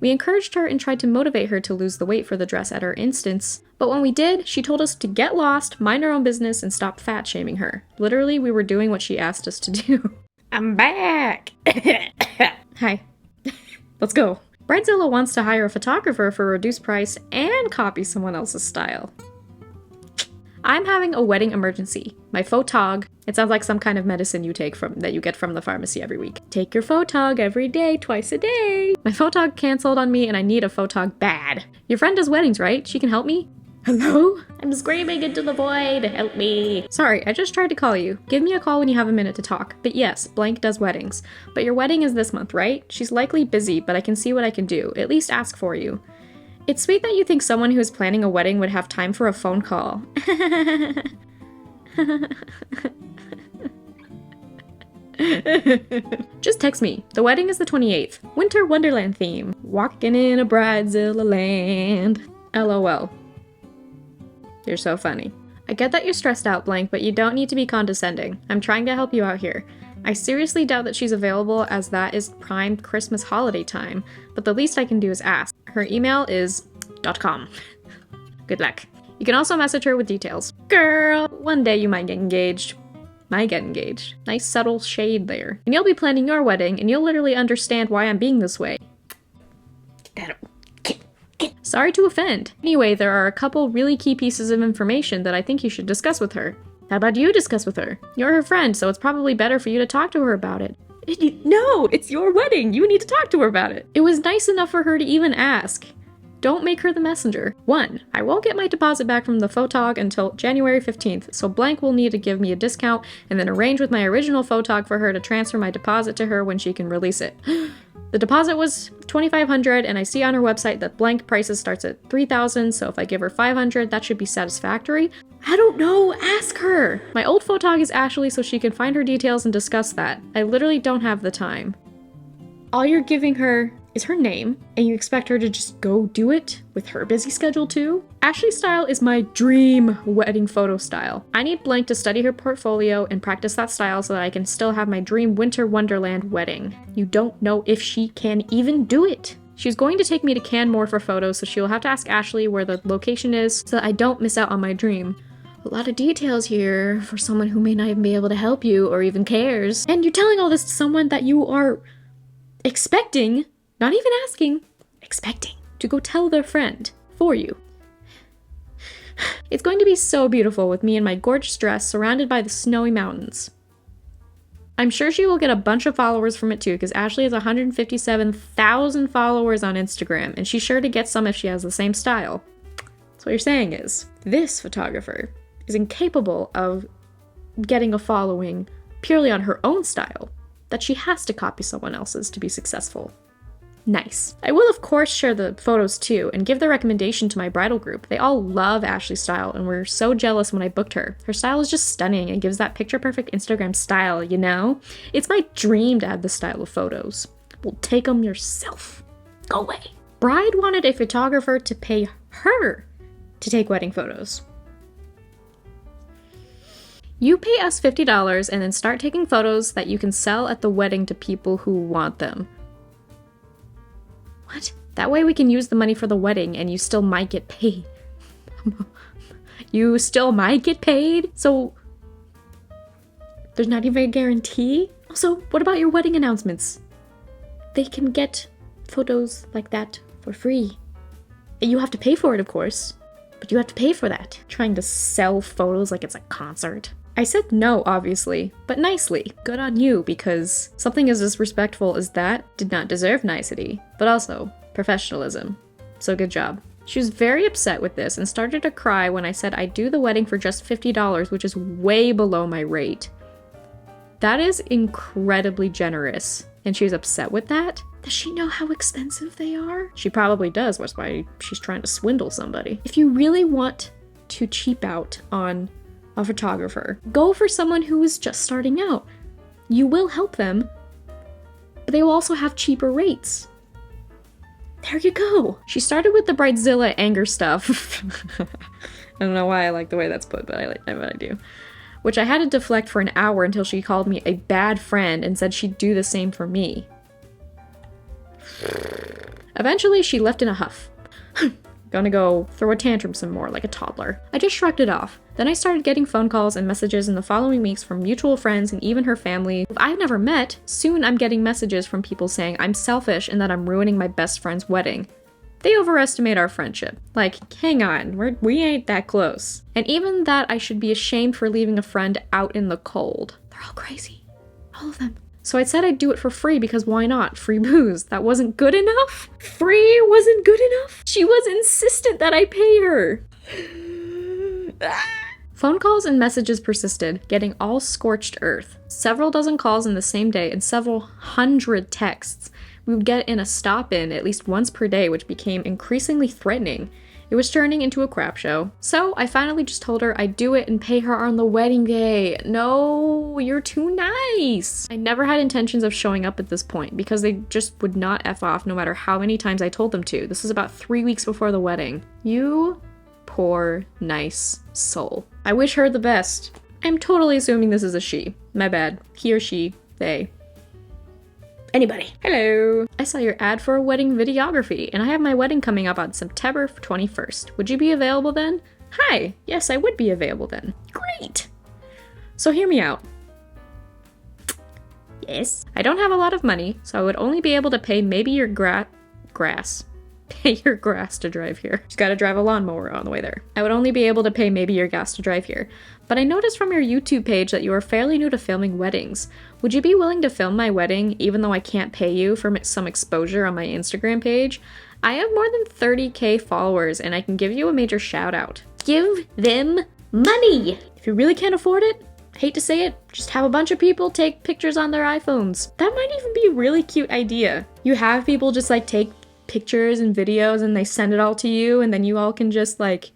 We encouraged her and tried to motivate her to lose the weight for the dress at our instance, but when we did, she told us to get lost, mind our own business, and stop fat shaming her. Literally, we were doing what she asked us to do. I'm back! Hi. Let's go. Bridezilla wants to hire a photographer for a reduced price and copy someone else's style. I'm having a wedding emergency. My photog, it sounds like some kind of medicine you take that you get from the pharmacy every week. Take your photog every day, twice a day. My photog canceled on me and I need a photog bad. Your friend does weddings, right? She can help me? Hello? I'm screaming into the void. Help me. Sorry, I just tried to call you. Give me a call when you have a minute to talk. But yes, blank does weddings. But your wedding is this month, right? She's likely busy, but I can see what I can do. At least ask for you. It's sweet that you think someone who is planning a wedding would have time for a phone call. Just text me. The wedding is the 28th. Winter Wonderland theme. Walking in a Bridezilla land. LOL. You're so funny. I get that you're stressed out, blank, but you don't need to be condescending. I'm trying to help you out here. I seriously doubt that she's available as that is prime Christmas holiday time, but the least I can do is ask. Her email is .com. Good luck. You can also message her with details. Girl, one day you might get engaged. Might get engaged. Nice subtle shade there. And you'll be planning your wedding, and you'll literally understand why I'm being this way. Sorry to offend. Anyway, there are a couple really key pieces of information that I think you should discuss with her. How about you discuss with her? You're her friend, so it's probably better for you to talk to her about it. No, it's your wedding. You need to talk to her about it. It was nice enough for her to even ask. Don't make her the messenger. 1. I won't get my deposit back from the photog until January 15th, so blank will need to give me a discount and then arrange with my original photog for her to transfer my deposit to her when she can release it. The deposit was $2,500, and I see on her website that blank prices starts at $3,000, so if I give her $500, that should be satisfactory. I don't know, ask her! My old photog is Ashley, so she can find her details and discuss that. I literally don't have the time. All you're giving her is her name, and you expect her to just go do it with her busy schedule too? Ashley's style is my dream wedding photo style. I need blank to study her portfolio and practice that style so that I can still have my dream Winter Wonderland wedding. You don't know if she can even do it. She's going to take me to Canmore for photos, so she'll have to ask Ashley where the location is so that I don't miss out on my dream. A lot of details here for someone who may not even be able to help you or even cares. And you're telling all this to someone that you are expecting, not even asking, expecting to go tell their friend for you. It's going to be so beautiful with me in my gorgeous dress surrounded by the snowy mountains. I'm sure she will get a bunch of followers from it too, because Ashley has 157,000 followers on Instagram, and she's sure to get some if she has the same style. So what you're saying is, this photographer is incapable of getting a following purely on her own style, that she has to copy someone else's to be successful. Nice. I will of course share the photos too and give the recommendation to my bridal group. They all love Ashley's style and were so jealous when I booked her. Her style is just stunning and gives that picture perfect Instagram style, you know? It's my dream to have this style of photos. Well, take them yourself. Go away. Bride wanted a photographer to pay her to take wedding photos. You pay us $50 and then start taking photos that you can sell at the wedding to people who want them. What? That way we can use the money for the wedding and you still might get paid. You still might get paid? So there's not even a guarantee? Also, what about your wedding announcements? They can get photos like that for free. You have to pay for it, of course, but you have to pay for that. Trying to sell photos like it's a concert. I said no, obviously, but nicely. Good on you, because something as disrespectful as that did not deserve nicety, but also professionalism. So good job. She was very upset with this and started to cry when I said I'd do the wedding for just $50, which is way below my rate. That is incredibly generous, and she was upset with that? Does she know how expensive they are? She probably does, that's why she's trying to swindle somebody. If you really want to cheap out on a photographer, go for someone who is just starting out. You will help them, but they will also have cheaper rates. There you go. She started with the Bridezilla anger stuff. I don't know why I like the way that's put, but I do. Which I had to deflect for an hour until she called me a bad friend and said she'd do the same for me. Eventually, she left in a huff. Gonna go throw a tantrum some more like a toddler. I just shrugged it off. Then I started getting phone calls and messages in the following weeks from mutual friends and even her family who I've never met. Soon I'm getting messages from people saying I'm selfish and that I'm ruining my best friend's wedding. They overestimate our friendship. Like, hang on, we ain't that close. And even that I should be ashamed for leaving a friend out in the cold. They're all crazy. All of them. So I said I'd do it for free because why not? Free booze. That wasn't good enough? Free wasn't good enough? She was insistent that I pay her. Phone calls and messages persisted, getting all scorched earth. Several dozen calls in the same day and several hundred texts. We would get in a stop-in at least once per day, which became increasingly threatening. It was turning into a crap show. So I finally just told her I'd do it and pay her on the wedding day. No, you're too nice. I never had intentions of showing up at this point because they just would not F off no matter how many times I told them to. This is about 3 weeks before the wedding. You poor, nice soul. I wish her the best. I'm totally assuming this is a she. My bad. He or she, they. Anybody. Hello. I saw your ad for a wedding videography, and I have my wedding coming up on September 21st. Would you be available then? Hi. Yes, I would be available then. Great. So hear me out. Yes. I don't have a lot of money, so I would only be able to pay maybe your grass. Pay your grass to drive here. Just gotta drive a lawnmower on the way there. I would only be able to pay maybe your gas to drive here. But I noticed from your YouTube page that you are fairly new to filming weddings. Would you be willing to film my wedding even though I can't pay you for some exposure on my Instagram page? I have more than 30k followers and I can give you a major shout out. Give them money! If you really can't afford it, hate to say it, just have a bunch of people take pictures on their iPhones. That might even be a really cute idea. You have people just like take pictures and videos and they send it all to you and then you all can just like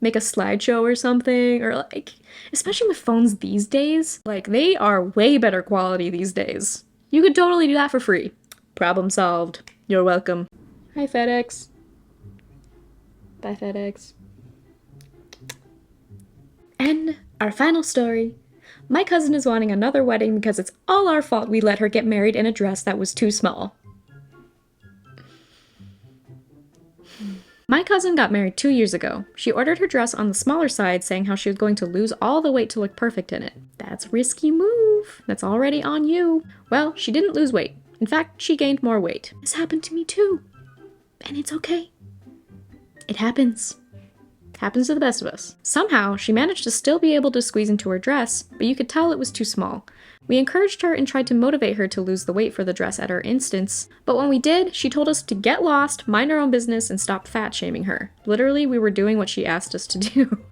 make a slideshow or something, or like, especially with phones these days, like they are way better quality these days. You could totally do that for free. Problem solved. You're welcome. Hi FedEx. Bye FedEx. And our final story. My cousin is wanting another wedding because it's all our fault we let her get married in a dress that was too small. My cousin got married 2 years ago. She ordered her dress on the smaller side, saying how she was going to lose all the weight to look perfect in it. That's a risky move. That's already on you. Well, she didn't lose weight. In fact, she gained more weight. This happened to me too. And it's okay. It happens. Happens to the best of us. Somehow, she managed to still be able to squeeze into her dress, but you could tell it was too small. We encouraged her and tried to motivate her to lose the weight for the dress at her instance, but when we did, she told us to get lost, mind our own business, and stop fat-shaming her. Literally, we were doing what she asked us to do.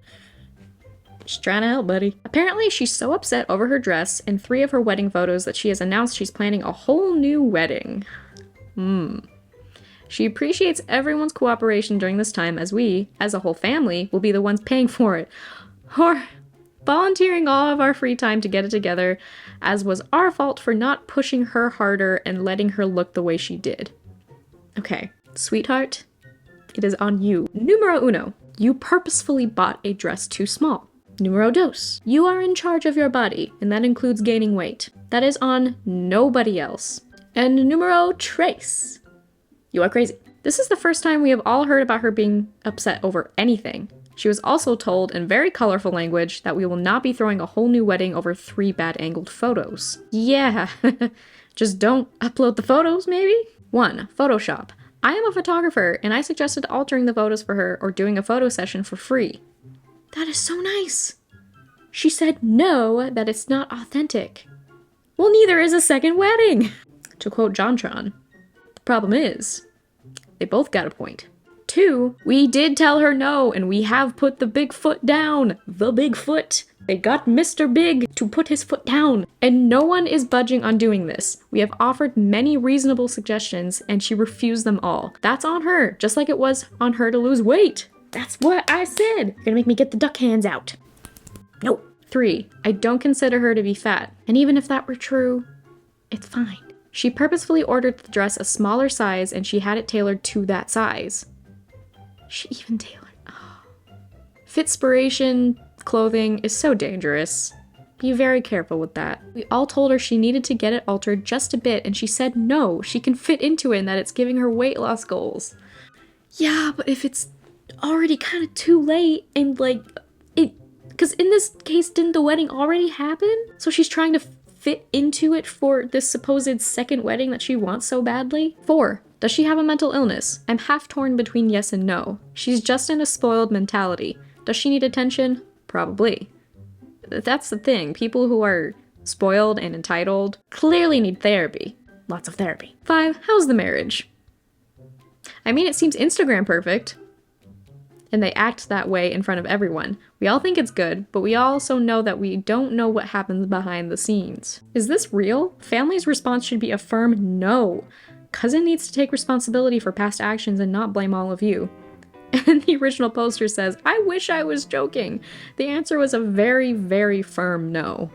Just trying to help, buddy. Apparently, she's so upset over her dress and 3 of her wedding photos that she has announced she's planning a whole new wedding. She appreciates everyone's cooperation during this time as we, as a whole family, will be the ones paying for it. Or volunteering all of our free time to get it together, as was our fault for not pushing her harder and letting her look the way she did. Okay, sweetheart, it is on you. Numero uno, you purposefully bought a dress too small. Numero dos, you are in charge of your body, and that includes gaining weight. That is on nobody else. And numero tres, you are crazy. This is the first time we have all heard about her being upset over anything. She was also told in very colorful language that we will not be throwing a whole new wedding over 3 bad angled photos. Yeah, just don't upload the photos, maybe? 1. Photoshop. I am a photographer, and I suggested altering the photos for her or doing a photo session for free. That is so nice. She said no, that it's not authentic. Well, neither is a second wedding. To quote JonTron, the problem is, they both got a point. 2, we did tell her no, and we have put the big foot down. The big foot. They got Mr. Big to put his foot down, and no one is budging on doing this. We have offered many reasonable suggestions, and she refused them all. That's on her, just like it was on her to lose weight. That's what I said. You're gonna make me get the duck hands out. No. 3, I don't consider her to be fat, and even if that were true, it's fine. She purposefully ordered the dress a smaller size, and she had it tailored to that size. She even tailored. Oh. Fitspiration clothing is so dangerous. Be very careful with that. We all told her she needed to get it altered just a bit, and she said no, she can fit into it and that it's giving her weight loss goals. Yeah, but if it's already kind of too late and like, because in this case, didn't the wedding already happen? So she's trying to fit into it for this supposed second wedding that she wants so badly? 4. Does she have a mental illness? I'm half torn between yes and no. She's just in a spoiled mentality. Does she need attention? Probably. That's the thing. People who are spoiled and entitled clearly need therapy. Lots of therapy. 5. How's the marriage? I mean, it seems Instagram perfect. And they act that way in front of everyone. We all think it's good, but we also know that we don't know what happens behind the scenes. Is this real? Family's response should be a firm no. Cousin needs to take responsibility for past actions and not blame all of you. And the original poster says, I wish I was joking. The answer was a very, very firm no.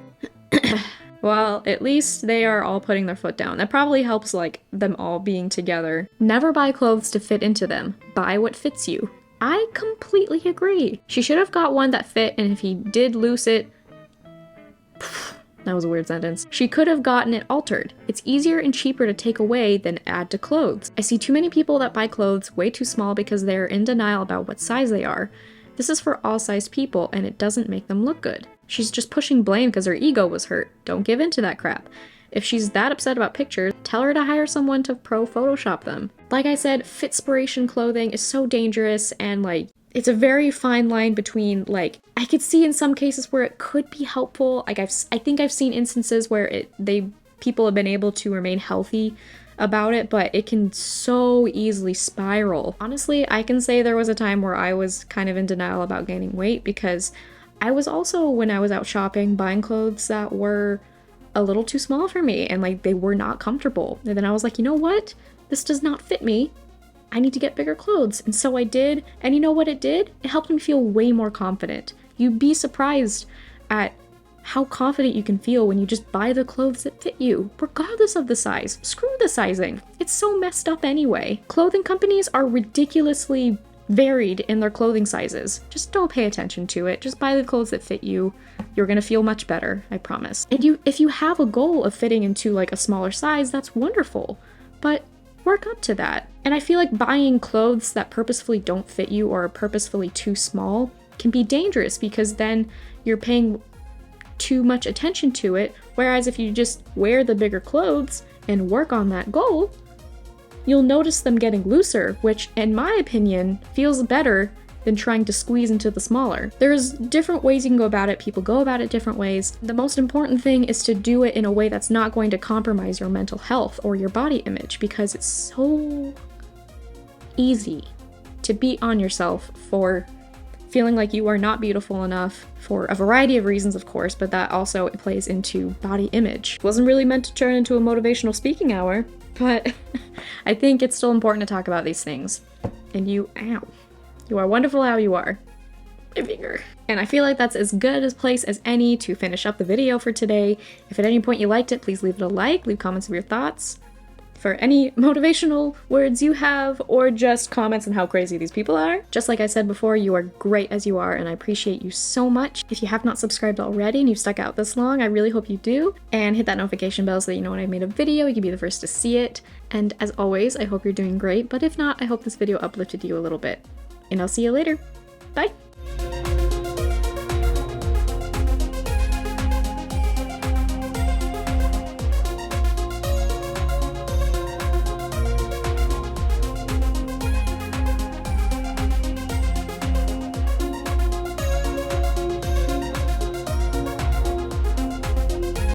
Well, at least they are all putting their foot down. That probably helps, like, them all being together. Never buy clothes to fit into them. Buy what fits you. I completely agree. She should have got one that fit, and if he did loose it... That was a weird sentence. She could have gotten it altered. It's easier and cheaper to take away than add to clothes. I see too many people that buy clothes way too small because they're in denial about what size they are. This is for all sized people, and it doesn't make them look good. She's just pushing blame because her ego was hurt. Don't give in to that crap. If she's that upset about pictures, tell her to hire someone to pro Photoshop them. Like I said, Fitspiration clothing is so dangerous, and like, it's a very fine line between, like, I could see in some cases where it could be helpful. Like I think I've seen instances where people have been able to remain healthy about it, but it can so easily spiral. Honestly, I can say there was a time where I was kind of in denial about gaining weight because I was also, when I was out shopping, buying clothes that were a little too small for me and like they were not comfortable. And then I was like, you know what? This does not fit me. I need to get bigger clothes. And so I did. And you know what it did? It helped me feel way more confident. You'd be surprised at how confident you can feel when you just buy the clothes that fit you, regardless of the size. Screw the sizing. It's so messed up anyway. Clothing companies are ridiculously varied in their clothing sizes. Just don't pay attention to it. Just buy the clothes that fit you. You're gonna feel much better, I promise. And if you have a goal of fitting into like a smaller size, that's wonderful. But work up to that. And I feel like buying clothes that purposefully don't fit you or are purposefully too small can be dangerous because then you're paying too much attention to it. Whereas if you just wear the bigger clothes and work on that goal, you'll notice them getting looser, which in my opinion feels better than trying to squeeze into the smaller. There's different ways you can go about it. People go about it different ways. The most important thing is to do it in a way that's not going to compromise your mental health or your body image, because it's so easy to beat on yourself for feeling like you are not beautiful enough for a variety of reasons, of course, but that also plays into body image. It wasn't really meant to turn into a motivational speaking hour, but I think it's still important to talk about these things. And you are wonderful how you are. My finger. And I feel like that's as good a place as any to finish up the video for today. If at any point you liked it, please leave it a like, leave comments of your thoughts. For any motivational words you have, or just comments on how crazy these people are. Just like I said before, you are great as you are, and I appreciate you so much. If you have not subscribed already and you've stuck out this long, I really hope you do. And hit that notification bell so that you know when I've made a video, you can be the first to see it. And as always, I hope you're doing great, but if not, I hope this video uplifted you a little bit. And I'll see you later. Bye!